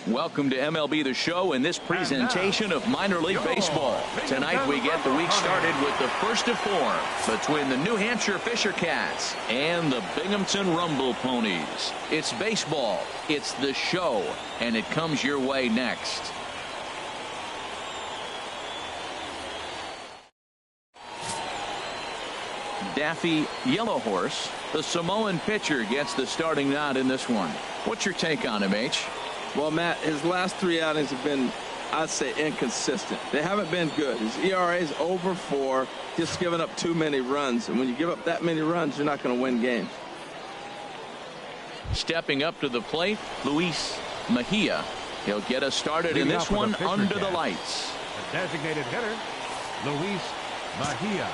Welcome to MLB The Show and this presentation of minor league baseball. Tonight we get the week started with the first of four between the New Hampshire Fisher Cats and the Binghamton Rumble Ponies. It's baseball, it's the show, and it comes your way next. Daffy Yellowhorse, the Samoan pitcher, gets the starting nod in this one. What's your take on him, H? Well, Matt, his last three outings have been, I'd say, inconsistent. They haven't been good. His ERA is over 4, just giving up too many runs. And when you give up that many runs, you're not going to win games. Stepping up to the plate, Luis Mejia. He'll get us started in this one under the lights. The designated hitter, Luis Mejia.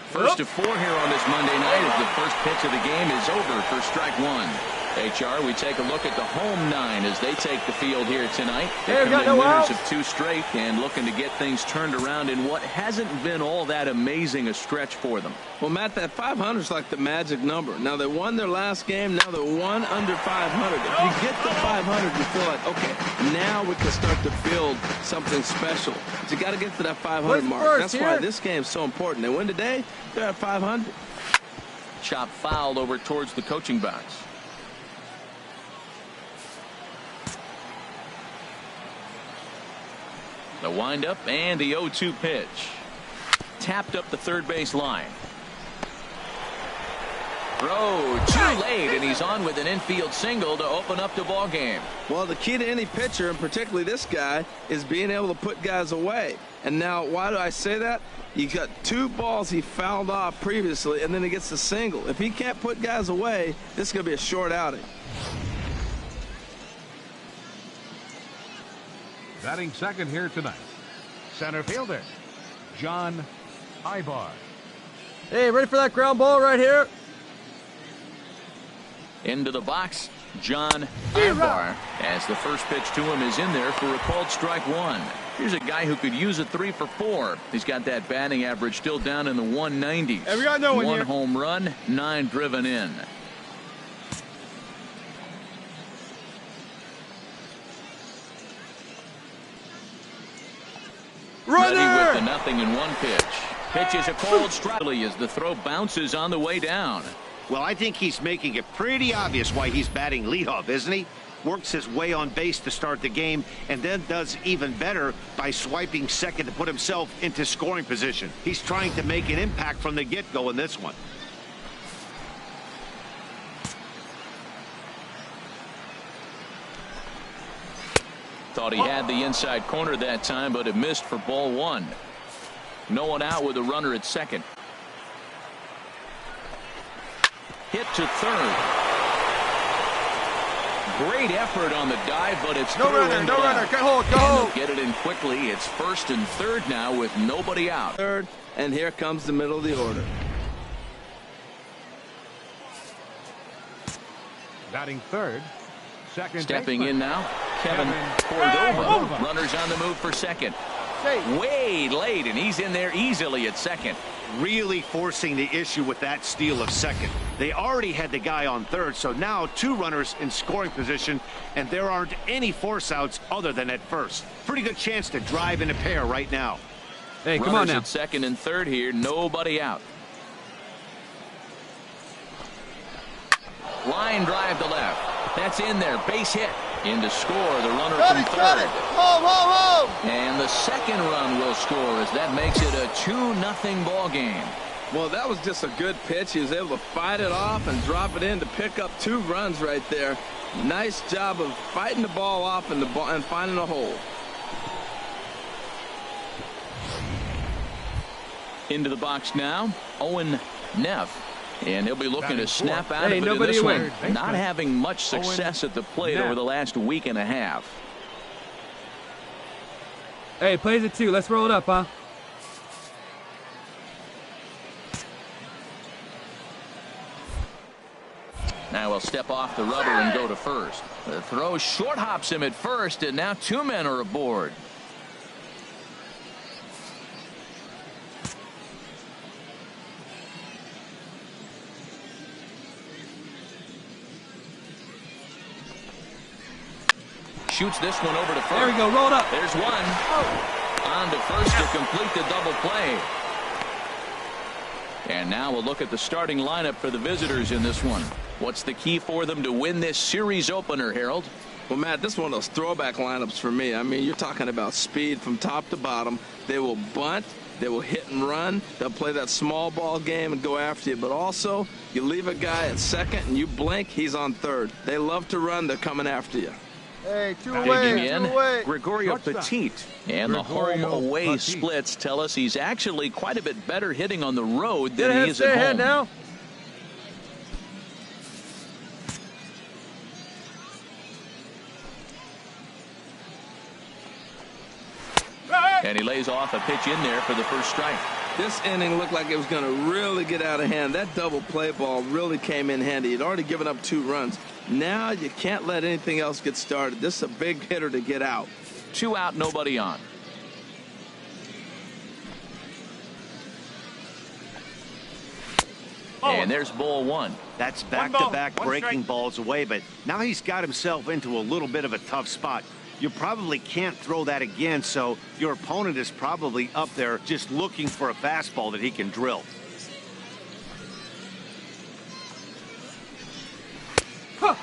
First of 4 here on this Monday night as the first pitch of the game is over for strike one. HR, we take a look at the home 9 as they take the field here tonight. They come in winners of 2 straight and looking to get things turned around in what hasn't been all that amazing a stretch for them. Well, Matt, that 500 is like the magic number. Now, they won their last game. Now they're 1 under 500. If you get the 500, you feel like, okay, now we can start to build something special. But you got to get to that 500 mark. That's why this game's so important. They win today, they're at 500. Chop fouled over towards the coaching box. The windup and the 0-2 pitch. Tapped up the third base line. Throw too late, and he's on with an infield single to open up the ball game. Well, the key to any pitcher, and particularly this guy, is being able to put guys away. And now, why do I say that? You got 2 balls he fouled off previously, and then he gets the single. If he can't put guys away, this is going to be a short outing. Batting second here tonight, center fielder John Ibar. Hey, ready for that ground ball right here? Into the box, John Ibar, as the first pitch to him is in there for a called strike one. Here's a guy who could use a 3 for 4. He's got that batting average still down in the 190s. Hey, we got no one here. 1 here. home run, 9 driven in. Runner! Ready with the 0-1 pitch. Pitches a cold strike as the throw bounces on the way down. Well, I think he's making it pretty obvious why he's batting leadoff, isn't he? Works his way on base to start the game and then does even better by swiping second to put himself into scoring position. He's trying to make an impact from the get-go in this one. Thought he had the inside corner that time, but it missed for ball 1. No one out with a runner at second. Hit to third. Great effort on the dive, but it's no runner, no runner. Go hold, go hold. Get it in quickly. It's first and third now with nobody out. Third, and here comes the middle of the order. Batting third, second stepping baseman. in now, Kevin Cordova. Runners on the move for second. Way late, and he's in there easily at second. Really forcing the issue with that steal of second. They already had the guy on third, so now 2 runners in scoring position, and there aren't any force outs other than at first. Pretty good chance to drive in a pair right now. Hey, come on now. At second and third here, nobody out. Line drive to left. That's in there, base hit. In to score, the runner from third. And the second run will score as that makes it a 2-0 ball game. Well, that was just a good pitch. He was able to fight it off and drop it in to pick up 2 runs right there. Nice job of fighting the ball off and finding a hole. Into the box now, Owen Neff. And he'll be looking to snap out of it in this one. Not having much success at the plate over the last week and a half. Hey, plays it 2. Let's roll it up, huh? Now he'll step off the rubber and go to first. The throw short hops him at first, and now 2 men are aboard. shoots this one over to first. There we go. Rolled up. There's one. On to first to complete the double play. And now we'll look at the starting lineup for the visitors in this one. What's the key for them to win this series opener, Harold? Well, Matt, this is one of those throwback lineups for me. I mean, you're talking about speed from top to bottom. They will bunt. They will hit and run. They'll play that small ball game and go after you. But also, you leave a guy at second and you blink, he's on third. They love to run. They're coming after you. Hey, two Digging in, away. Gregorio Petit. And the home-away Petit. splits tell us he's actually quite a bit better hitting on the road than Get he ahead, is stay at ahead home. now. And he lays off a pitch in there for the first strike. This inning looked like it was going to really get out of hand. That double play ball really came in handy. He'd already given up 2 runs. Now you can't let anything else get started. This is a big hitter to get out. 2 out, nobody on. And there's ball 1. That's One back-to-back ball, one breaking strike. balls away, but now he's got himself into a little bit of a tough spot. You probably can't throw that again, so your opponent is probably up there just looking for a fastball that he can drill.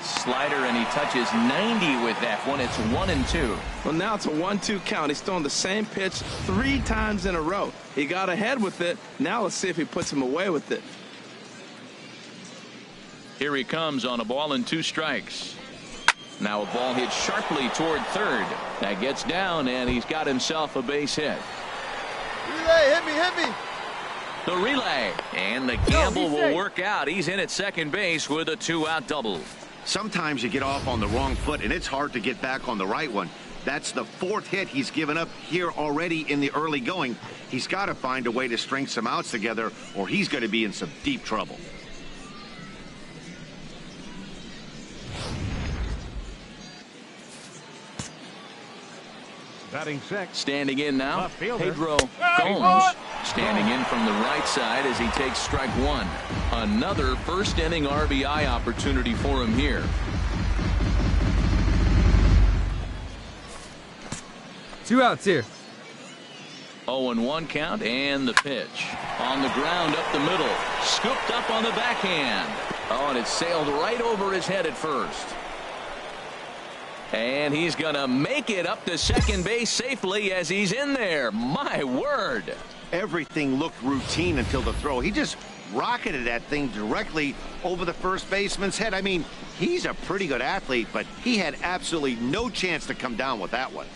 Slider, and he touches 90 with that one. It's 1-2. Well, now it's a 1-2 count. He's throwing the same pitch 3 times in a row. He got ahead with it. Now let's see if he puts him away with it. Here he comes on a ball and 2 strikes. Now a ball hit sharply toward third. That gets down, and he's got himself a base hit. Relay, hit me. The relay, and the gamble he's will safe. work out. He's in at second base with a 2-out double. Sometimes you get off on the wrong foot, and it's hard to get back on the right one. That's the 4th hit he's given up here already in the early going. He's got to find a way to string some outs together, or he's going to be in some deep trouble. Batting 6. Standing in now, Left fielder. Pedro Hey, Gomes. Standing in from the right side as he takes strike 1. Another first inning RBI opportunity for him here. Two outs here. 0-1 count, and the pitch. On the ground up the middle. Scooped up on the backhand. Oh, and it sailed right over his head at first. And he's going to make it up to second base safely as he's in there. My word. Everything looked routine until the throw. He just rocketed that thing directly over the first baseman's head. I mean, he's a pretty good athlete, but he had absolutely no chance to come down with that one.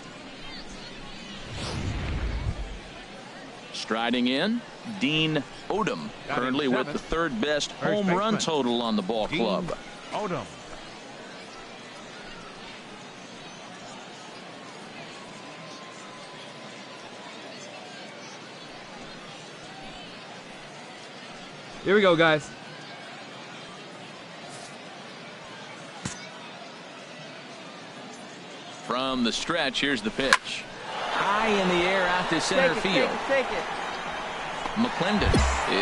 Striding in, Dean Odom, currently with the 3rd best home run total on the ball club. Odom. Here we go, guys. From the stretch, here's the pitch. High in the air out to center field. Take it. McClendon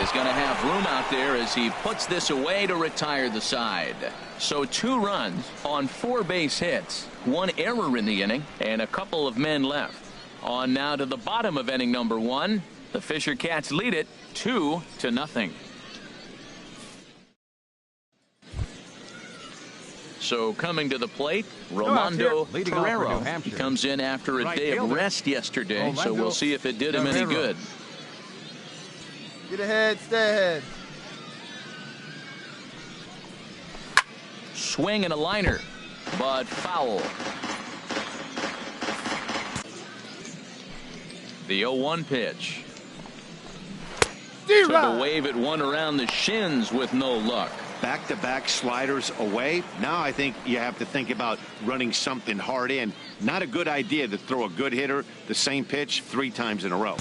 is going to have room out there as he puts this away to retire the side. So 2 runs on 4 base hits, 1 error in the inning, and a couple of men left. On now to the bottom of inning number 1. The Fisher Cats lead it 2-0. So coming to the plate, Rolando Leading off for New Carrero. Hampshire. He comes in after a Right day of fielder. rest yesterday, so Rolando we'll see if it did him any Carrero. good. Get ahead, stay ahead. Swing and a liner, but foul. The 0-1 pitch. Took a wave at one around the shins with no luck. Back-to-back sliders away. Now I think you have to think about running something hard in. Not a good idea to throw a good hitter the same pitch 3 times in a row.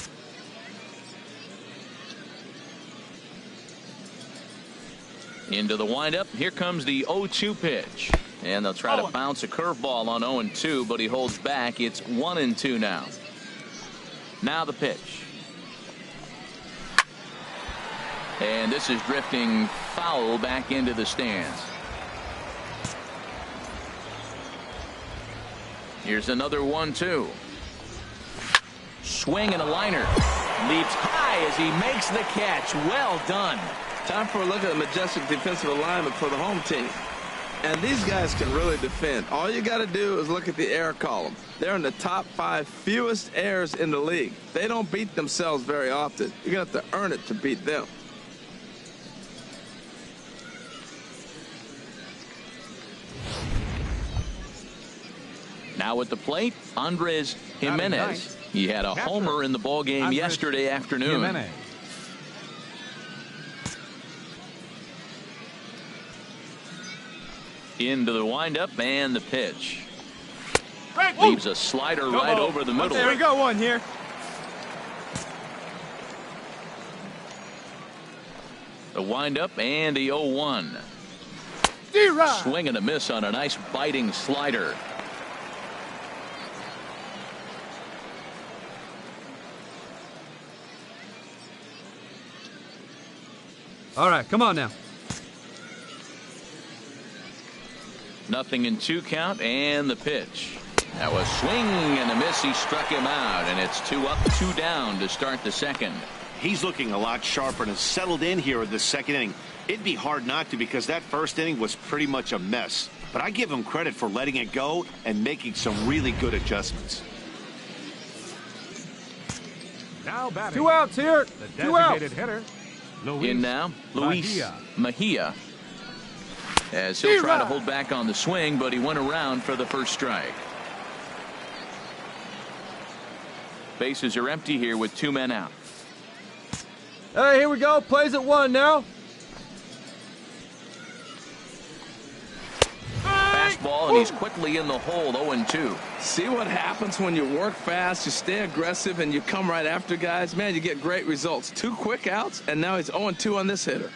Into the windup. Here comes the 0-2 pitch. And they'll try to bounce a curveball on 0-2, but he holds back. It's 1-2 now. Now the pitch. And this is drifting foul back into the stands. Here's another 1-2. Swing and a liner. Leaps high as he makes the catch. Well done. Time for a look at the majestic defensive alignment for the home team. And these guys can really defend. All you got to do is look at the error column. They're in the top 5 fewest errors in the league. They don't beat themselves very often. You're going to have to earn it to beat them. Now at the plate, Andres Jimenez. He had a homer in the ballgame yesterday afternoon. Jimenez. Into the windup and the pitch. Leaves a slider right over the middle. There we go, one here. The windup and the 0-1. Swing and a miss on a nice biting slider. All right, come on now. Nothing in 2 count and the pitch. That was swing and a miss. He struck him out, and it's 2 up, 2 down to start the second. He's looking a lot sharper and has settled in here in the second inning. It'd be hard not to because that first inning was pretty much a mess. But I give him credit for letting it go and making some really good adjustments. Now batting. 2 outs here. The 2 outs. designated hitter, Luis In now, Luis Mejia. As he'll try to hold back on the swing, but he went around for the first strike. Bases are empty here with 2 men out. Hey, here we go. Plays at 1 now. Fastball, and he's quickly in the hole, 0-2. See what happens when you work fast, you stay aggressive, and you come right after guys? Man, you get great results. 2 quick outs, and now he's 0-2 on this hitter.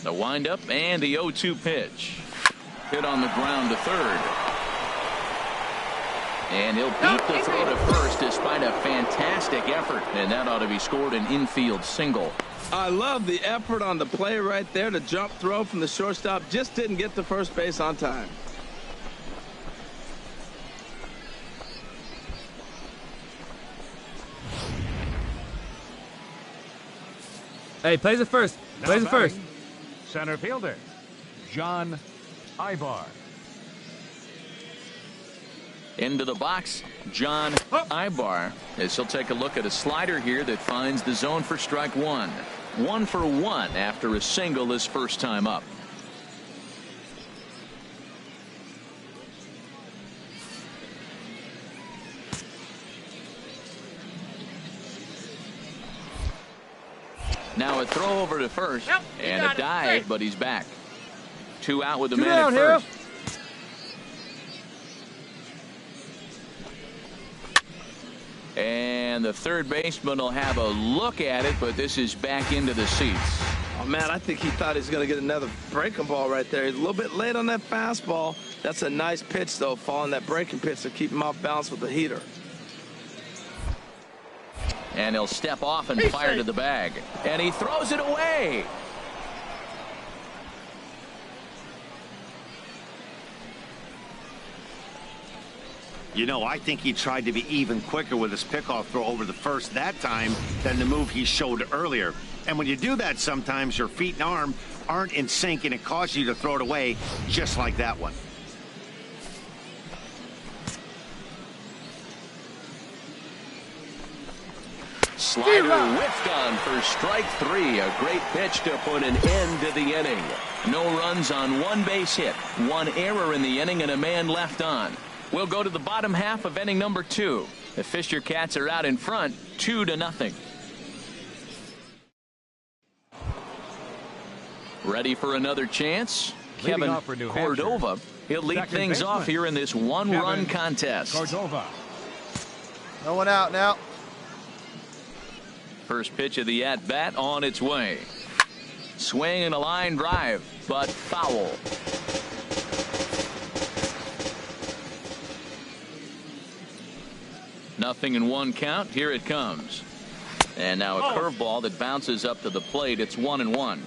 The windup and the 0-2 pitch. Hit on the ground to third. And he'll beat the throw to first despite a fantastic effort. And that ought to be scored an infield single. I love the effort on the play right there. The jump throw from the shortstop just didn't get to first base on time. Hey, plays it first. Now Plays it first. batting, center fielder, John Ibar. Into the box, John Ibar, as he'll take a look at a slider here that finds the zone for strike 1. 1 for 1 after a single his first time up. Now a throw over to first and a dive, but he's back. 2 out with the man at first. And the third baseman will have a look at it, but this is back into the seats. Oh, man, I think he thought he was going to get another breaking ball right there. He's a little bit late on that fastball. That's a nice pitch, though, following that breaking pitch to keep him off balance with the heater. And he'll step off and fire to the bag. And he throws it away. You know, I think he tried to be even quicker with his pickoff throw over the first that time than the move he showed earlier. And when you do that, sometimes your feet and arm aren't in sync, and it causes you to throw it away just like that one. Slider whiffed on for strike 3. A great pitch to put an end to the inning. No runs on 1 base hit, 1 error in the inning, and a man left on. We'll go to the bottom half of inning number 2. The Fisher Cats are out in front, 2-0. Ready for another chance? Leading Kevin off for New Cordova. Hampshire. He'll lead Second things baseman. off here in this 1-run contest. Cordova. No one out now. First pitch of the at-bat on its way. Swing and a line drive, but foul. Nothing in 1 count. Here it comes. And now a curveball that bounces up to the plate. It's 1-1.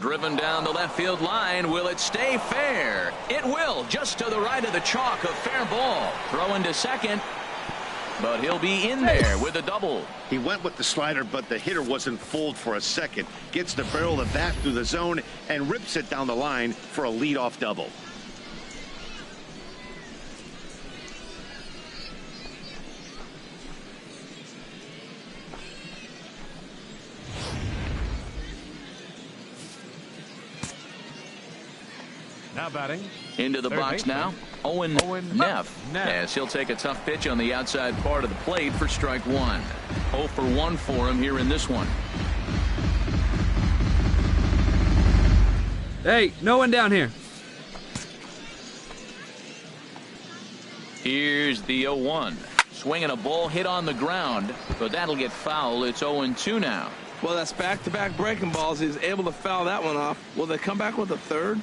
Driven down the left field line. Will it stay fair? It will, just to the right of the chalk. A fair ball. Throwing to second. But he'll be in there with a double. He went with the slider, but the hitter wasn't fooled for a second. Gets the barrel of the bat through the zone and rips it down the line for a leadoff double. Now batting. Into the Third box baseman, now. Owen Neff. As he'll take a tough pitch on the outside part of the plate for strike one. 0 for 1 for him here in this one. Hey, no one down here. Here's the 0-1. Swinging a ball hit on the ground, but that'll get foul. It's 0-2 now. Well, that's back-to-back breaking balls. He's able to foul that one off. Will they come back with a third?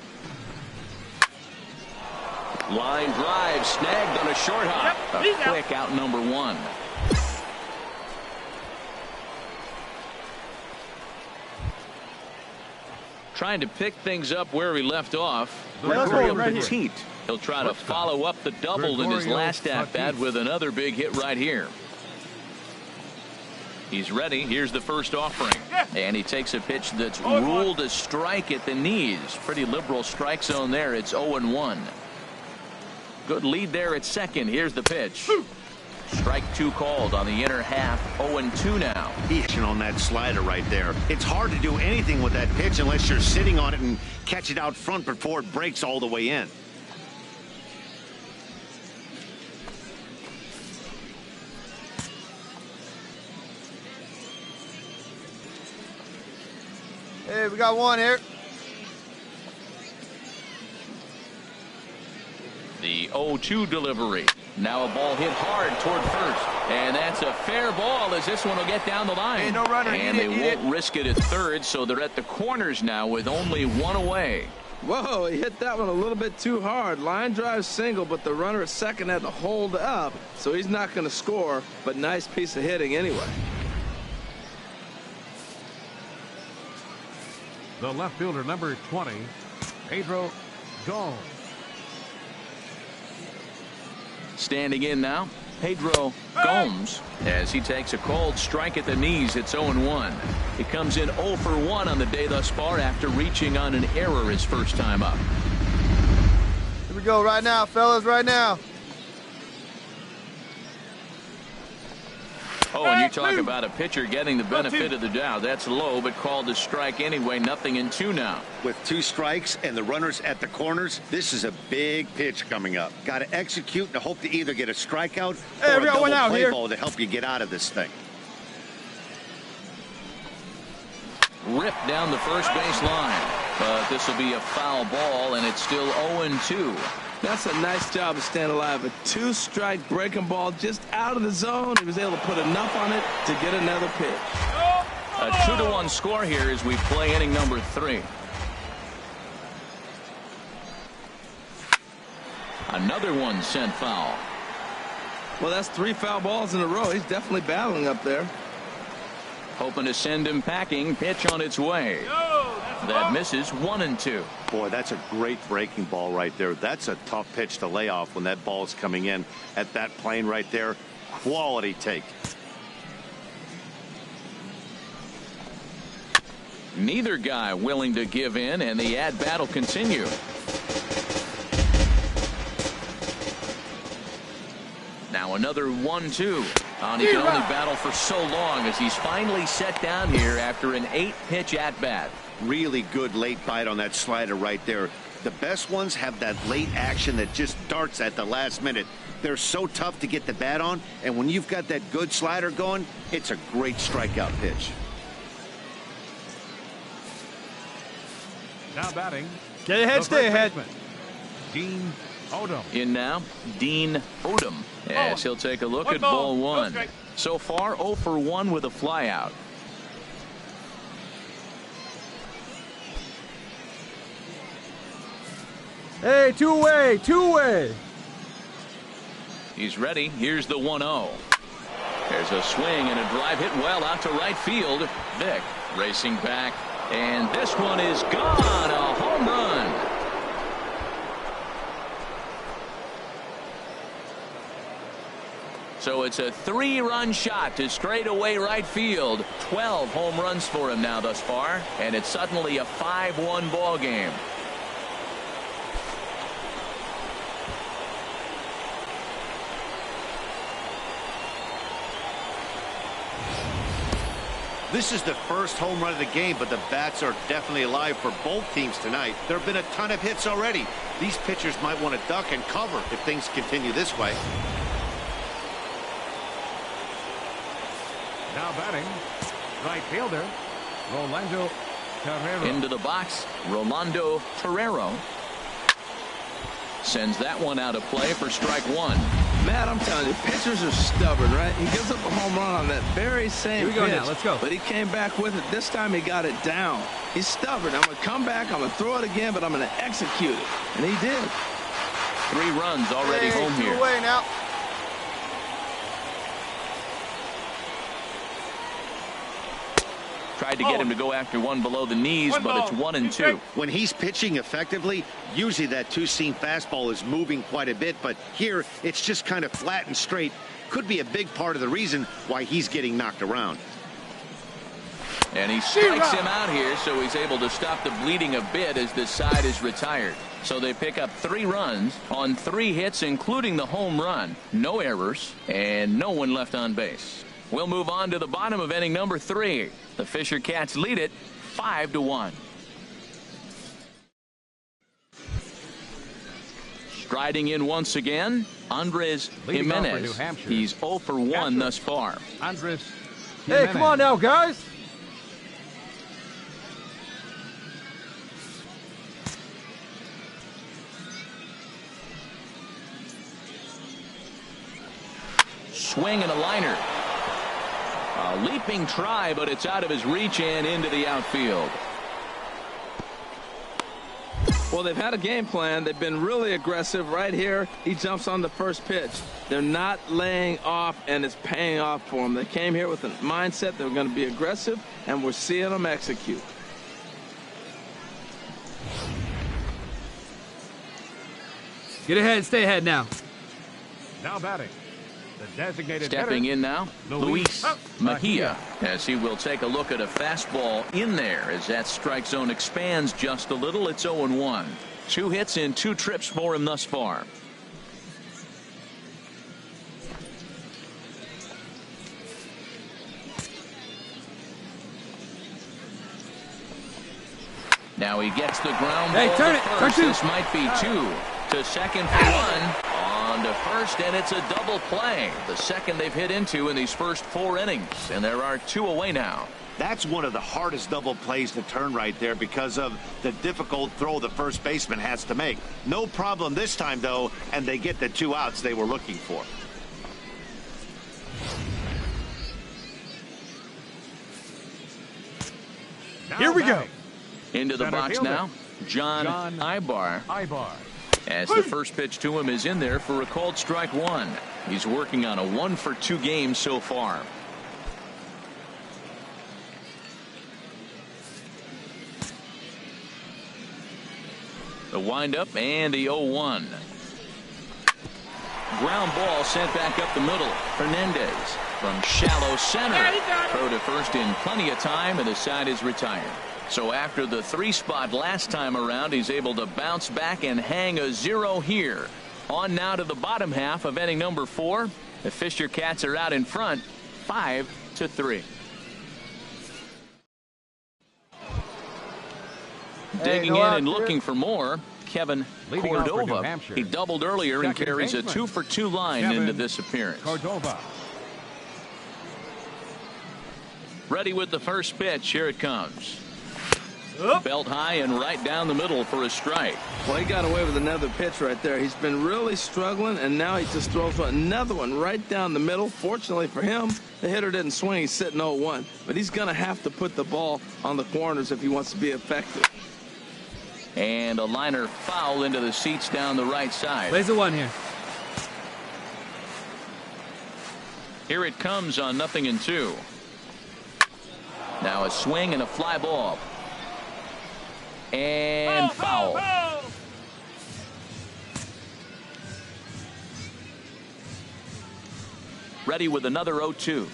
Line drive snagged on a short hop. A quick out number 1. Trying to pick things up where he left off. Gregorio Petit. He'll try to follow up the double in his last at-bat with another big hit right here. He's ready. Here's the first offering. And he takes a pitch that's ruled a strike at the knees. Pretty liberal strike zone there. It's 0-1. Good lead there at second. Here's the pitch. Strike 2 called on the inner half. 0-2 now. He's on that slider right there. It's hard to do anything with that pitch unless you're sitting on it and catch it out front before it breaks all the way in. Hey, we got one here. The 0-2 delivery. Now a ball hit hard toward first. And that's a fair ball as this one will get down the line. Hey, no runner. And they won't risk it at third, so they're at the corners now with only one away. Whoa, he hit that one a little bit too hard. Line drive single, but the runner at second had to hold up, so he's not going to score, but nice piece of hitting anyway. The left fielder, number 20, Pedro Gomes. Standing in now, Pedro Gomes, as he takes a called strike at the knees. It's 0-1. He comes in 0 for 1 on the day thus far after reaching on an error his first time up. Here we go right now, fellas, right now. Oh, and you talk about a pitcher getting the benefit of the doubt. That's low, but called a strike anyway. 0-2 now. With 2 strikes and the runners at the corners, this is a big pitch coming up. Got to execute and hope to either get a strikeout or a double play ball to help you get out of this thing. Ripped down the first base line, but this will be a foul ball, and it's still 0-2. That's a nice job of staying alive. A 2-strike breaking ball just out of the zone. He was able to put enough on it to get another pitch. A 2-1 score here as we play inning number 3. Another one sent foul. Well, that's 3 foul balls in a row. He's definitely battling up there. Hoping to send him packing. Pitch on its way. That misses. 1-2. Boy, that's a great breaking ball right there. That's a tough pitch to lay off when that ball is coming in at that plane right there. Quality take. Neither guy willing to give in, and the at-bat will continue. Now another 1-2. And he can only battle for so long as he's finally set down here after an 8-pitch at-bat. Really good late bite on that slider right there. The best ones have that late action that just darts at the last minute. They're so tough to get the bat on, and when you've got that good slider going, it's a great strikeout pitch. Now batting. Get ahead, stay ahead. Dean Odom. In now, Dean Odom, as he'll take a look at ball 1. So far, 0 for 1 with a flyout. Hey, two-way, two-way. He's ready. Here's the 1-0. There's a swing and a drive hit well out to right field. Vick racing back, and this one is gone. A home run. So it's a 3-run shot to straightaway right field. 12 home runs for him now thus far, and it's suddenly a 5-1 ball game. This is the first home run of the game, but the bats are definitely alive for both teams tonight. There have been a ton of hits already. These pitchers might want to duck and cover if things continue this way. Now batting, right fielder, Rolando Terrero. Into the box, Rolando Terrero. Sends that one out of play for strike one. Matt, I'm telling you, pitchers are stubborn, right? He gives up a home run on that very same Here we go pitch. now, let's go. But he came back with it. This time he got it down. He's stubborn. I'm going to come back, I'm going to throw it again, but I'm going to execute it. And he did. 3 runs already Hey, home here. two-way now. Tried to get him to go after one below the knees, but it's 1-2. When he's pitching effectively, usually that two-seam fastball is moving quite a bit, but here it's just kind of flat and straight. Could be a big part of the reason why he's getting knocked around. And he strikes him out here, so he's able to stop the bleeding a bit as this side is retired. So they pick up 3 runs on 3 hits, including the home run. No errors, and no one left on base. We'll move on to the bottom of inning number 3. The Fisher Cats lead it 5-1. Striding in once again, Andres Leading off for Jimenez. New Hampshire. He's 0 for 1 thus far. Andres Hey, Jimenez. come on now, guys. Swing and a liner. A leaping try, but it's out of his reach and into the outfield. Well, they've had a game plan. They've been really aggressive. Right here, he jumps on the first pitch. They're not laying off, and it's paying off for them. They came here with a mindset they were going to be aggressive, and we're seeing them execute. Get ahead, stay ahead now. Now batting, the designated Stepping hitter, in now, Luis Mejia, as he will take a look at a fastball in there as that strike zone expands just a little. It's 0-1. 2 hits in 2 trips for him thus far. Now he gets the ground Hey, ball turn to it. first. Turn 2. This might be 2. To second for 1. On to first, and it's a double play. The second they've hit into in these first 4 innings. And there are 2 away now. That's one of the hardest double plays to turn right there because of the difficult throw the first baseman has to make. No problem this time, though, and they get the 2 outs they were looking for. Now Here we go. batting, Into the Center box fielder, now, John Ibar. Ibar. As the first pitch to him is in there for a called strike 1. He's working on a 1-for-2 game so far. The windup and the 0-1. Ground ball sent back up the middle. Hernandez from shallow center. Throw to first in plenty of time, and the side is retired. So after the 3 spot last time around, he's able to bounce back and hang a 0 here. On now to the bottom half of inning number 4. The Fisher Cats are out in front, 5-3. Digging in and looking for more, Kevin Leading off for New Cordova. Hampshire. He doubled earlier and Second carries a baseman, 2-for-2 line Kevin into this appearance. Cordova. Ready with the first pitch. Here it comes. Belt high and right down the middle for a strike. Well, he got away with another pitch right there. He's been really struggling, and now he just throws another one right down the middle. Fortunately for him, the hitter didn't swing. He's sitting 0-1. But he's going to have to put the ball on the corners if he wants to be effective. And a liner foul into the seats down the right side. Plays a 1 here. Here it comes on 0-2. Now a swing and a fly ball. And foul. Ready with another 0-2.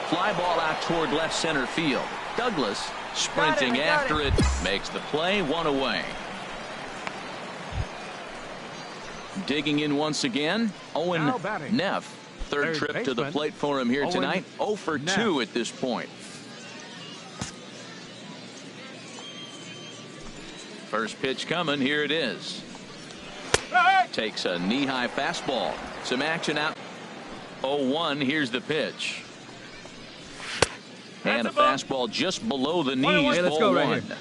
Fly ball out toward left center field. Douglas sprinting after it. Makes the play, 1 away. Digging in once again, Owen Neff. Third trip to the plate for him here tonight. 0 for 2 at this point. First pitch coming. Here it is. Takes a knee-high fastball. Some action out. 0-1. Here's the pitch. And a fastball just below the knees. Hey, let's go right here.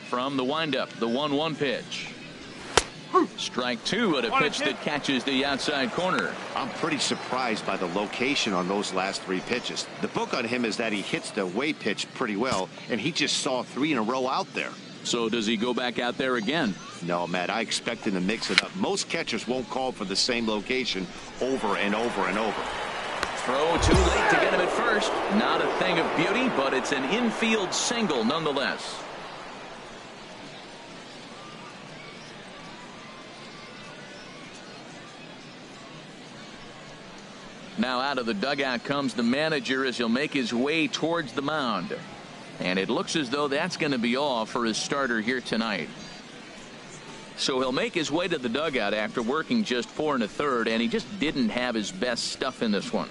From the windup, the 1-1 pitch. Strike 2 at a pitch that catches the outside corner. I'm pretty surprised by the location on those last 3 pitches. The book on him is that he hits the away pitch pretty well, and he just saw 3 in a row out there. So does he go back out there again? No, Matt, I expect him to mix it up. Most catchers won't call for the same location over and over and over. Throw too late to get him at first. Not a thing of beauty, but it's an infield single nonetheless. Now out of the dugout comes the manager as he'll make his way towards the mound. And it looks as though that's going to be all for his starter here tonight. So he'll make his way to the dugout after working just 4 1/3, and he just didn't have his best stuff in this one.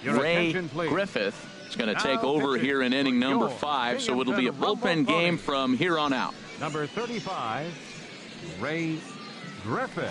Ray Griffith is going to take over here in inning number 5, so it'll be a bullpen game from here on out. Number 35, Ray Griffith.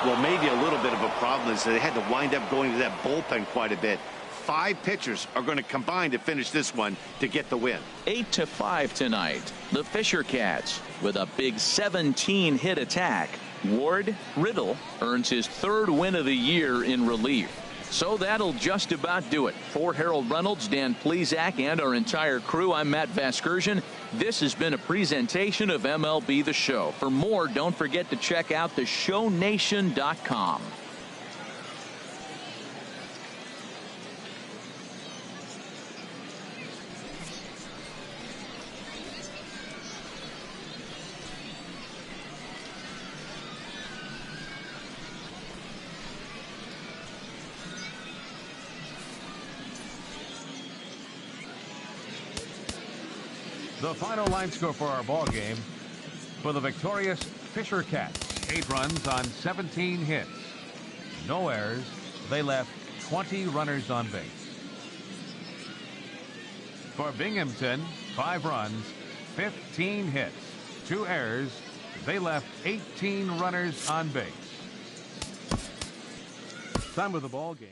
Well, maybe a little bit of a problem is they had to wind up going to that bullpen quite a bit. 5 pitchers are going to combine to finish this one to get the win. 8-5 tonight. The Fisher Cats with a big 17-hit attack. Ward Riddle earns his 3rd win of the year in relief. So that'll just about do it. For Harold Reynolds, Dan Plesac, and our entire crew, I'm Matt Vasgersian. This has been a presentation of MLB The Show. For more, don't forget to check out theshownation.com. The final line score for our ball game: for the victorious Fisher Cats, 8 runs on 17 hits. No errors. They left 20 runners on base. For Binghamton, 5 runs, 15 hits, 2 errors. They left 18 runners on base. Time of the ball game.